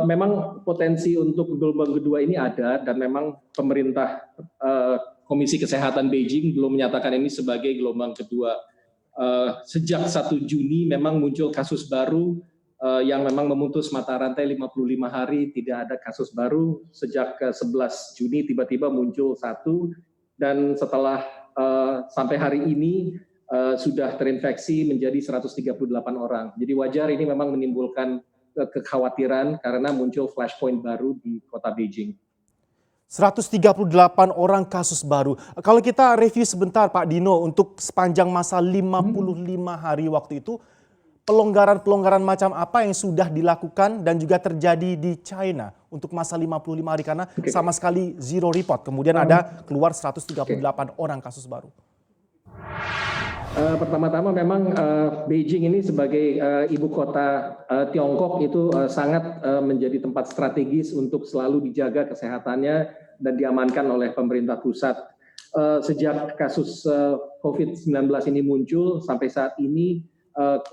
Memang potensi untuk gelombang kedua ini ada, dan memang pemerintah Komisi Kesehatan Beijing belum menyatakan ini sebagai gelombang kedua. Sejak 1 Juni memang muncul kasus baru yang memang memutus mata rantai 55 hari tidak ada kasus baru. Sejak 11 Juni tiba-tiba muncul satu, dan setelah sampai hari ini sudah terinfeksi menjadi 138 orang. Jadi wajar ini memang menimbulkan kekhawatiran karena muncul flashpoint baru di kota Beijing. 138 orang kasus baru. Kalau kita review sebentar Pak Dino, untuk sepanjang masa 55 hari waktu itu, pelonggaran-pelonggaran macam apa yang sudah dilakukan dan juga terjadi di China untuk masa 55 hari, karena sama sekali zero report. Kemudian ada keluar 138 orang kasus baru. Pertama-tama memang Beijing ini sebagai ibu kota Tiongkok itu sangat menjadi tempat strategis untuk selalu dijaga kesehatannya dan diamankan oleh pemerintah pusat. Sejak kasus COVID-19 ini muncul sampai saat ini,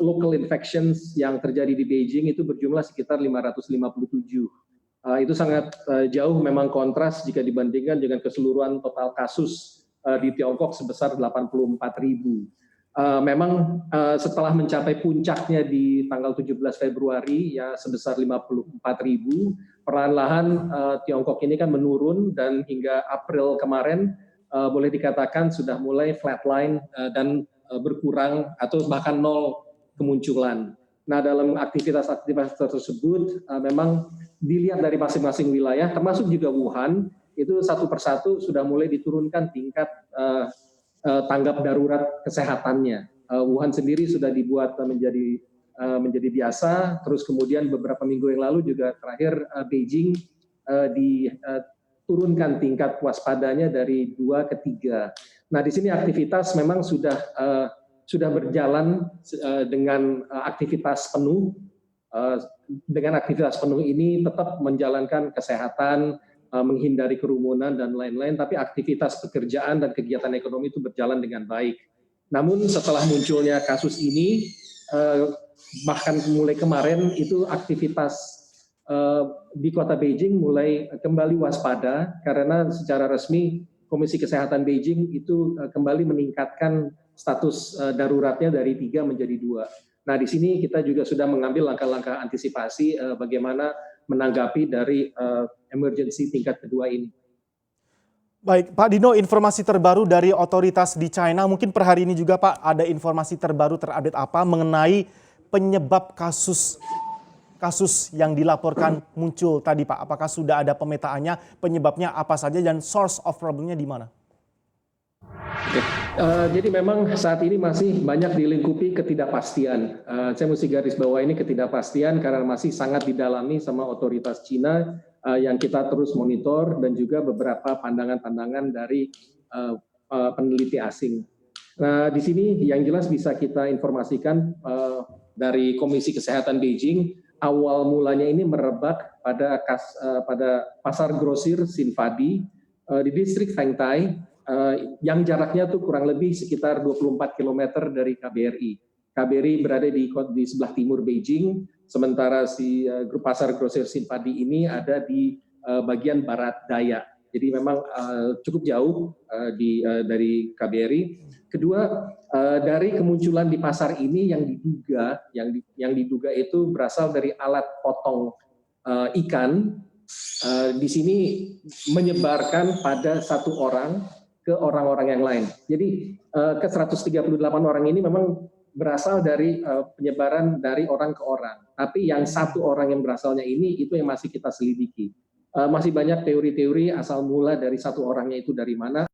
local infections yang terjadi di Beijing itu berjumlah sekitar 557. Itu sangat jauh memang kontras jika dibandingkan dengan keseluruhan total kasus di Tiongkok sebesar 84.000. Memang setelah mencapai puncaknya di tanggal 17 Februari ya sebesar 54.000, perlahan-lahan Tiongkok ini kan menurun, dan hingga April kemarin boleh dikatakan sudah mulai flatline dan berkurang atau bahkan nol kemunculan. Nah, dalam aktivitas-aktivitas tersebut memang dilihat dari masing-masing wilayah, termasuk juga Wuhan, itu satu persatu sudah mulai diturunkan tingkat tanggap darurat kesehatannya. Wuhan sendiri sudah dibuat menjadi biasa, terus kemudian beberapa minggu yang lalu juga terakhir Beijing diturunkan tingkat waspadanya dari 2 ke 3. Nah, di sini aktivitas memang sudah berjalan dengan aktivitas penuh. Dengan aktivitas penuh ini tetap menjalankan kesehatan, menghindari kerumunan dan lain-lain, tapi aktivitas pekerjaan dan kegiatan ekonomi itu berjalan dengan baik. Namun setelah munculnya kasus ini, bahkan mulai kemarin itu aktivitas di kota Beijing mulai kembali waspada, karena secara resmi Komisi Kesehatan Beijing itu kembali meningkatkan status daruratnya dari 3 menjadi 2. Nah, di sini kita juga sudah mengambil langkah-langkah antisipasi bagaimana menanggapi dari emergency tingkat kedua ini. Baik, Pak Dino, informasi terbaru dari otoritas di China, mungkin per hari ini juga Pak, ada informasi terbaru terupdate apa mengenai penyebab kasus yang dilaporkan muncul tadi Pak? Apakah sudah ada pemetaannya, penyebabnya apa saja, dan source of problemnya di mana? Jadi memang saat ini masih banyak dilingkupi ketidakpastian. Saya mesti garis bawah ini ketidakpastian karena masih sangat didalami sama otoritas Cina yang kita terus monitor, dan juga beberapa pandangan-pandangan dari peneliti asing. Nah, di sini yang jelas bisa kita informasikan dari Komisi Kesehatan Beijing, awal mulanya ini merebak pada pasar grosir Xinfadi di distrik Fengtai, yang jaraknya tuh kurang lebih sekitar 24 km dari KBRI. KBRI berada di sebelah timur Beijing, sementara si grup pasar grosir Xinfadi ini ada di bagian barat daya. Jadi memang cukup jauh dari KBRI. Kedua, dari kemunculan di pasar ini yang diduga itu berasal dari alat potong ikan, di sini menyebarkan pada satu orang ke orang-orang yang lain. Jadi ke 138 orang ini memang berasal dari penyebaran dari orang ke orang. Tapi yang satu orang yang berasalnya ini itu yang masih kita selidiki. Masih banyak teori-teori asal mula dari satu orangnya itu dari mana.